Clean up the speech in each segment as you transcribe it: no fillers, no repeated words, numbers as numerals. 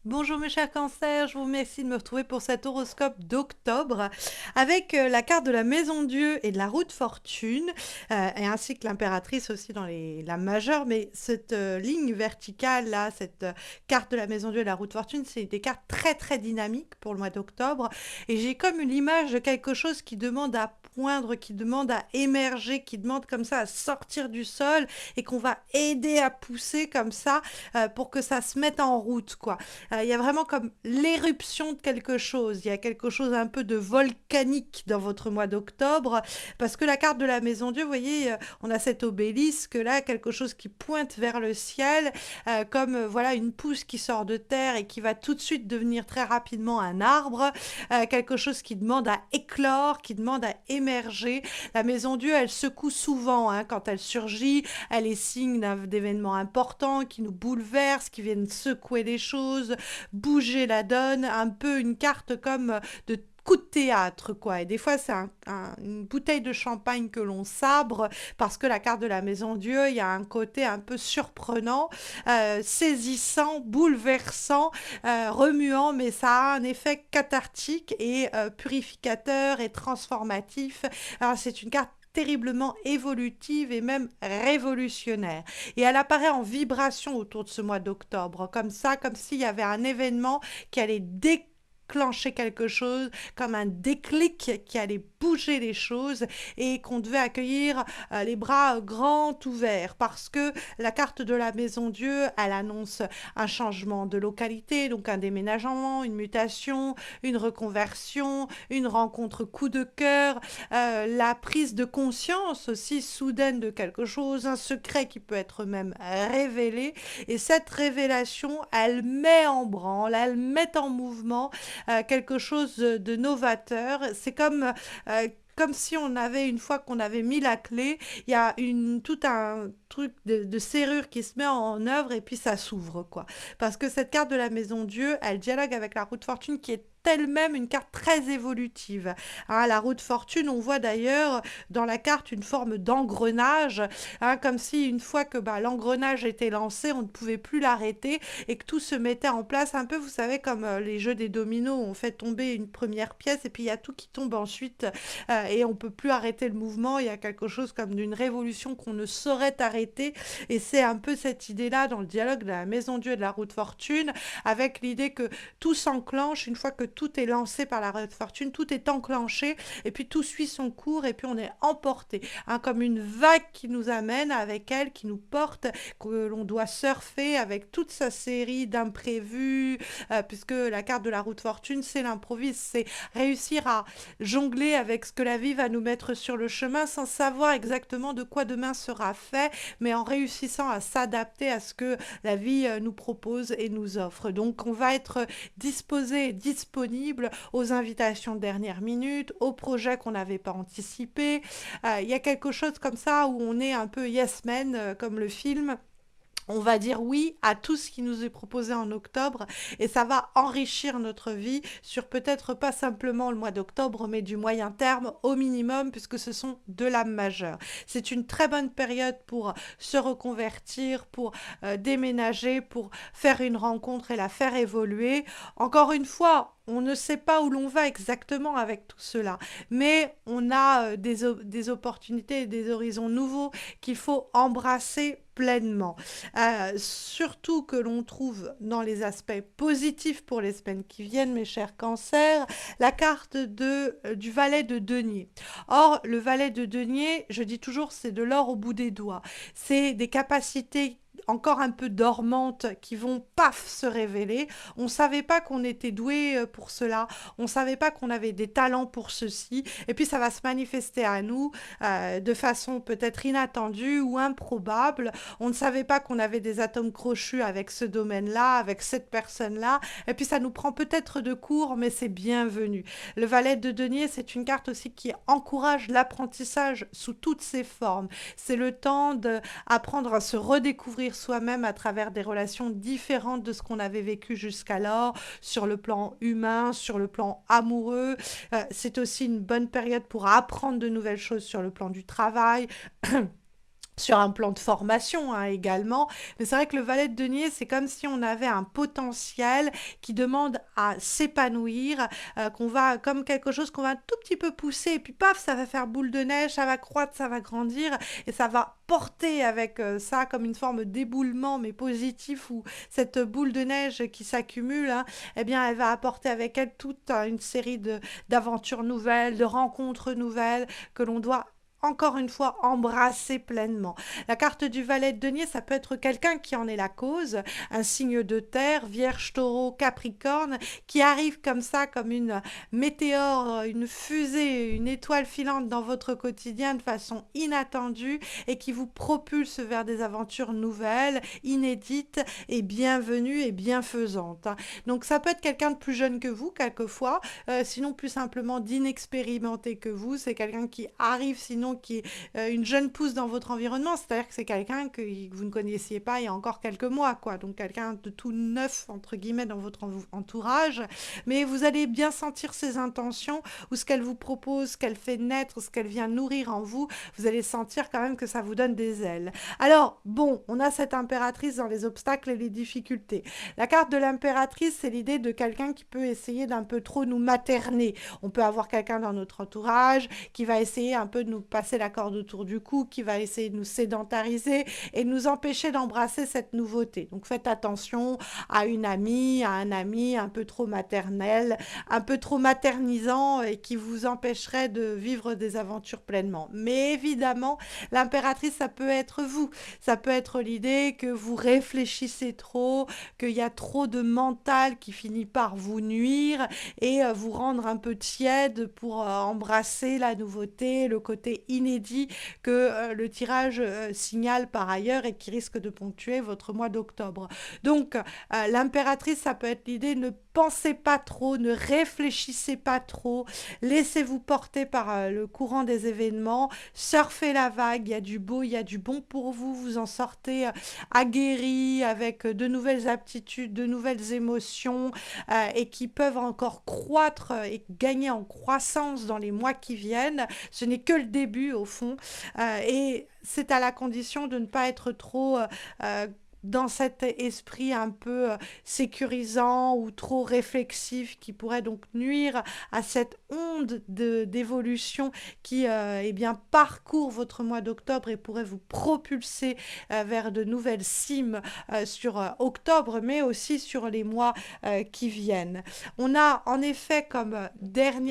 Bonjour mes chers cancers, je vous remercie de me retrouver pour cet horoscope d'octobre avec la carte de la Maison Dieu et de la roue de fortune et ainsi que l'impératrice aussi dans les lames majeures. Mais cette ligne verticale là, cette carte de la Maison Dieu et de la roue de fortune, c'est des cartes très très dynamiques pour le mois d'octobre et j'ai comme une image de quelque chose qui demande à poindre, qui demande à émerger, qui demande comme ça à sortir du sol et qu'on va aider à pousser comme ça pour que ça se mette en route quoi. Il y a vraiment comme l'éruption de quelque chose. Il y a quelque chose un peu de volcanique dans votre mois d'octobre. Parce que la carte de la Maison Dieu, vous voyez, on a cet obélisque là, quelque chose qui pointe vers le ciel, comme voilà une pousse qui sort de terre et qui va tout de suite devenir très rapidement un arbre. Quelque chose qui demande à éclore, qui demande à émerger. La Maison Dieu, elle secoue souvent hein, quand elle surgit. Elle est signe d'événements importants qui nous bouleversent, qui viennent secouer les choses, bouger la donne, un peu une carte comme de coup de théâtre quoi et des fois c'est une bouteille de champagne que l'on sabre parce que la carte de la Maison Dieu il y a un côté un peu surprenant saisissant bouleversant remuant mais ça a un effet cathartique et purificateur et transformatif. Alors c'est une carte terriblement évolutive et même révolutionnaire. Et elle apparaît en vibration autour de ce mois d'octobre, comme ça, comme s'il y avait un événement qui allait déclencher quelque chose, comme un déclic qui allait bouger les choses et qu'on devait accueillir les bras grands ouverts parce que la carte de la Maison Dieu, elle annonce un changement de localité, donc un déménagement, une mutation, une reconversion, une rencontre coup de cœur, la prise de conscience aussi soudaine de quelque chose, un secret qui peut être même révélé. Et cette révélation, elle met en branle, elle met en mouvement quelque chose de novateur. C'est comme si on avait, une fois qu'on avait mis la clé, il y a tout un truc de serrure qui se met en œuvre et puis ça s'ouvre, quoi. Parce que cette carte de la Maison Dieu, elle dialogue avec la roue de fortune qui est elle-même une carte très évolutive. Hein, la roue de fortune, on voit d'ailleurs dans la carte une forme d'engrenage, hein, comme si une fois que l'engrenage était lancé, on ne pouvait plus l'arrêter et que tout se mettait en place un peu, vous savez, comme les jeux des dominos, on fait tomber une première pièce et puis il y a tout qui tombe ensuite et on peut plus arrêter le mouvement. Il y a quelque chose comme d'une révolution qu'on ne saurait arrêter et c'est un peu cette idée-là dans le dialogue de la Maison Dieu et de la roue de fortune avec l'idée que tout s'enclenche une fois que tout est lancé par la roue de fortune, tout est enclenché et puis tout suit son cours et puis on est emporté, hein, comme une vague qui nous amène avec elle, qui nous porte, que l'on doit surfer avec toute sa série d'imprévus, puisque la carte de la roue de fortune, c'est l'improvise, c'est réussir à jongler avec ce que la vie va nous mettre sur le chemin sans savoir exactement de quoi demain sera fait, mais en réussissant à s'adapter à ce que la vie nous propose et nous offre. Donc on va être disposé et disponible aux invitations de dernière minute, aux projets qu'on n'avait pas anticipés. Il y a quelque chose comme ça où on est un peu yes man, comme le film. On va dire oui à tout ce qui nous est proposé en octobre et ça va enrichir notre vie sur peut-être pas simplement le mois d'octobre mais du moyen terme au minimum puisque ce sont deux lames majeures. C'est une très bonne période pour se reconvertir, pour déménager, pour faire une rencontre et la faire évoluer. Encore une fois, on ne sait pas où l'on va exactement avec tout cela, mais on a des opportunités et des horizons nouveaux qu'il faut embrasser pleinement. Surtout que l'on trouve dans les aspects positifs pour les semaines qui viennent, mes chers cancers, la carte du valet de denier. Or, le valet de denier, je dis toujours, c'est de l'or au bout des doigts. C'est des capacités encore un peu dormantes qui vont paf se révéler. On ne savait pas qu'on était doué pour cela, on ne savait pas qu'on avait des talents pour ceci, et puis ça va se manifester à nous de façon peut-être inattendue ou improbable. On ne savait pas qu'on avait des atomes crochus avec ce domaine-là, avec cette personne-là, et puis ça nous prend peut-être de court, mais c'est bienvenu. Le valet de denier, c'est une carte aussi qui encourage l'apprentissage sous toutes ses formes. C'est le temps d'apprendre à se redécouvrir soi-même à travers des relations différentes de ce qu'on avait vécu jusqu'alors, sur le plan humain, sur le plan amoureux. C'est aussi une bonne période pour apprendre de nouvelles choses sur le plan du travail. sur un plan de formation, hein, également. Mais c'est vrai que le valet de denier, c'est comme si on avait un potentiel qui demande à s'épanouir, qu'on va comme quelque chose qu'on va un tout petit peu pousser et puis paf, ça va faire boule de neige, ça va croître, ça va grandir et ça va porter avec, ça comme une forme d'éboulement mais positif où cette boule de neige qui s'accumule, hein, eh bien, elle va apporter avec elle toute, une série de d'aventures nouvelles, de rencontres nouvelles que l'on doit encore une fois, embrasser pleinement. La carte du valet de denier, ça peut être quelqu'un qui en est la cause, un signe de terre, vierge, taureau, capricorne, qui arrive comme ça, comme une météore, une fusée, une étoile filante dans votre quotidien de façon inattendue et qui vous propulse vers des aventures nouvelles, inédites et bienvenues et bienfaisantes, hein. Donc ça peut être quelqu'un de plus jeune que vous, quelquefois, sinon plus simplement d'inexpérimenté que vous. C'est quelqu'un qui arrive, sinon qui est une jeune pousse dans votre environnement. C'est-à-dire que c'est quelqu'un que vous ne connaissiez pas il y a encore quelques mois, quoi. Donc quelqu'un de tout neuf, entre guillemets, dans votre entourage. Mais vous allez bien sentir ses intentions ou ce qu'elle vous propose, ce qu'elle fait naître, ce qu'elle vient nourrir en vous. Vous allez sentir quand même que ça vous donne des ailes. Alors, bon, on a cette impératrice dans les obstacles et les difficultés. La carte de l'impératrice, c'est l'idée de quelqu'un qui peut essayer d'un peu trop nous materner. On peut avoir quelqu'un dans notre entourage qui va essayer un peu de nous passer la corde autour du cou, qui va essayer de nous sédentariser et de nous empêcher d'embrasser cette nouveauté. Donc faites attention à une amie, à un ami un peu trop maternel, un peu trop maternisant et qui vous empêcherait de vivre des aventures pleinement. Mais évidemment, l'impératrice, ça peut être vous. Ça peut être l'idée que vous réfléchissez trop, qu'il y a trop de mental qui finit par vous nuire et vous rendre un peu tiède pour embrasser la nouveauté, le côté inédit que le tirage signale par ailleurs et qui risque de ponctuer votre mois d'octobre. Donc, l'impératrice, ça peut être l'idée ne pensez pas trop, ne réfléchissez pas trop, laissez-vous porter par le courant des événements, surfez la vague, il y a du beau, il y a du bon pour vous, vous en sortez aguerri avec de nouvelles aptitudes, de nouvelles émotions et qui peuvent encore croître et gagner en croissance dans les mois qui viennent. Ce n'est que le début au fond et c'est à la condition de ne pas être trop dans cet esprit un peu sécurisant ou trop réflexif qui pourrait donc nuire à cette onde d'évolution qui eh bien, parcourt votre mois d'octobre et pourrait vous propulser vers de nouvelles cimes sur octobre, mais aussi sur les mois qui viennent. On a en effet comme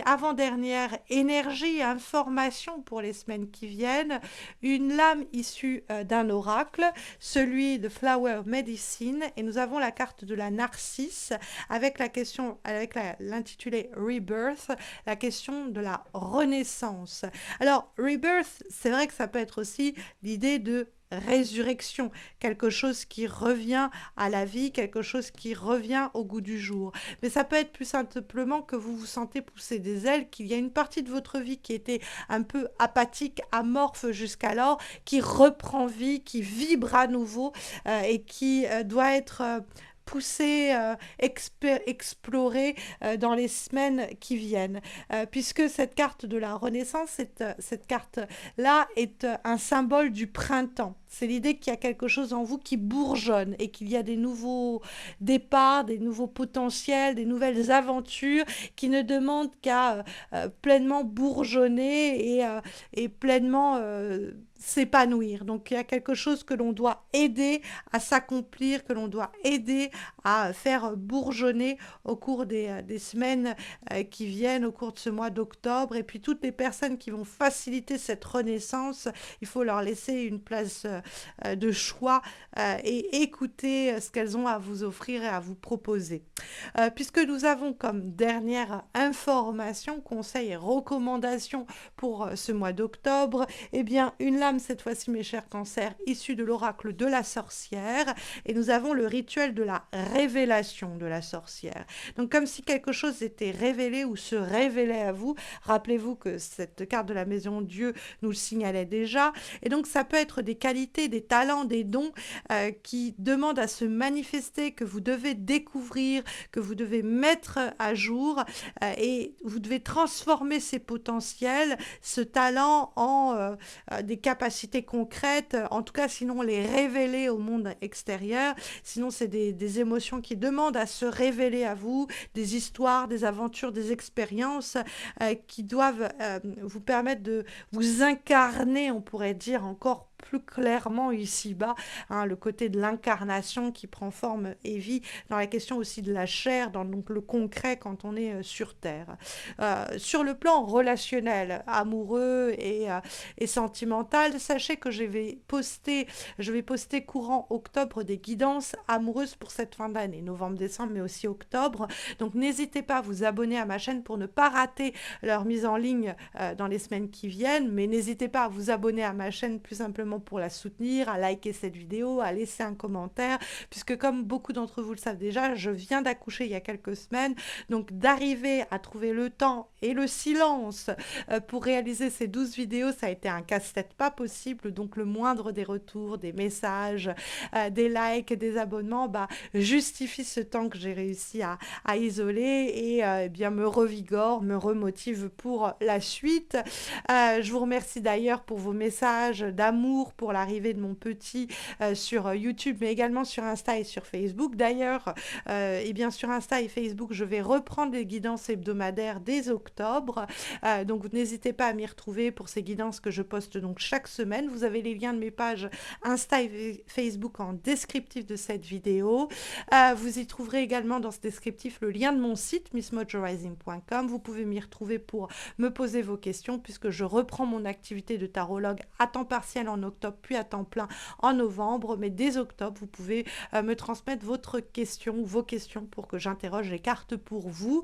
avant-dernière énergie et information pour les semaines qui viennent, une lame issue d'un oracle, celui de Flower Medicine, et nous avons la carte de la narcisse avec la question, avec l'intitulé Rebirth, la question de la renaissance. Alors, Rebirth, c'est vrai que ça peut être aussi l'idée de résurrection, quelque chose qui revient à la vie, quelque chose qui revient au goût du jour. Mais ça peut être plus simplement que vous vous sentez pousser des ailes, qu'il y a une partie de votre vie qui était un peu apathique, amorphe jusqu'alors, qui reprend vie, qui vibre à nouveau et qui doit être poussée, explorée dans les semaines qui viennent. Puisque cette carte de la Renaissance, cette carte-là est un symbole du printemps. C'est l'idée qu'il y a quelque chose en vous qui bourgeonne et qu'il y a des nouveaux départs, des nouveaux potentiels, des nouvelles aventures qui ne demandent qu'à pleinement bourgeonner et pleinement s'épanouir. Donc il y a quelque chose que l'on doit aider à s'accomplir, que l'on doit aider à faire bourgeonner au cours des semaines qui viennent, au cours de ce mois d'octobre. Et puis toutes les personnes qui vont faciliter cette renaissance, il faut leur laisser une place de choix et écouter ce qu'elles ont à vous offrir et à vous proposer. Puisque nous avons comme dernière information, conseil et recommandation pour ce mois d'octobre, eh bien une lame cette fois-ci mes chers cancers, issue de l'oracle de la sorcière, et nous avons le rituel de la révélation de la sorcière. Donc comme si quelque chose était révélé ou se révélait à vous, rappelez-vous que cette carte de la maison Dieu nous le signalait déjà, et donc ça peut être des qualités qualités, des talents, des dons qui demandent à se manifester, que vous devez découvrir, que vous devez mettre à jour et vous devez transformer ces potentiels, ce talent en des capacités concrètes, en tout cas sinon les révéler au monde extérieur, sinon c'est des émotions qui demandent à se révéler à vous, des histoires, des aventures, des expériences qui doivent vous permettre de vous incarner, on pourrait dire encore plus clairement ici-bas, hein, le côté de l'incarnation qui prend forme et vie dans la question aussi de la chair, dans donc le concret quand on est sur Terre. Sur le plan relationnel, amoureux et sentimental, sachez que je vais poster courant octobre des guidances amoureuses pour cette fin d'année, novembre, décembre, mais aussi octobre. Donc n'hésitez pas à vous abonner à ma chaîne pour ne pas rater leur mise en ligne dans les semaines qui viennent, mais n'hésitez pas à vous abonner à ma chaîne plus simplement pour la soutenir, à liker cette vidéo, à laisser un commentaire, puisque comme beaucoup d'entre vous le savent déjà, je viens d'accoucher il y a quelques semaines, donc d'arriver à trouver le temps et le silence pour réaliser ces 12 vidéos, ça a été un casse-tête pas possible, donc le moindre des retours, des messages, des likes, des abonnements, justifie ce temps que j'ai réussi à isoler et eh bien me revigore, me remotive pour la suite. Je vous remercie d'ailleurs pour vos messages d'amour pour l'arrivée de mon petit sur YouTube, mais également sur Insta et sur Facebook. D'ailleurs, et bien sur Insta et Facebook, je vais reprendre les guidances hebdomadaires dès octobre. Donc n'hésitez pas à m'y retrouver pour ces guidances que je poste donc chaque semaine. Vous avez les liens de mes pages Insta et Facebook en descriptif de cette vidéo. Vous y trouverez également dans ce descriptif le lien de mon site missmojorising.com. Vous pouvez m'y retrouver pour me poser vos questions puisque je reprends mon activité de tarologue à temps partiel en octobre puis à temps plein en novembre. Mais dès octobre, vous pouvez me transmettre votre question ou vos questions pour que j'interroge les cartes pour vous.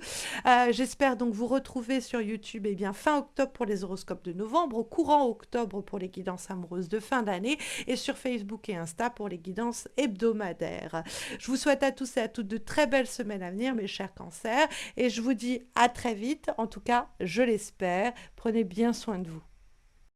J'espère donc vous retrouver sur YouTube fin octobre pour les horoscopes de novembre, au courant octobre pour les guidances amoureuses de fin d'année et sur Facebook et Insta pour les guidances hebdomadaires. Je vous souhaite à tous et à toutes de très belles semaines à venir, mes chers cancers, et je vous dis à très vite, en tout cas, je l'espère. Prenez bien soin de vous.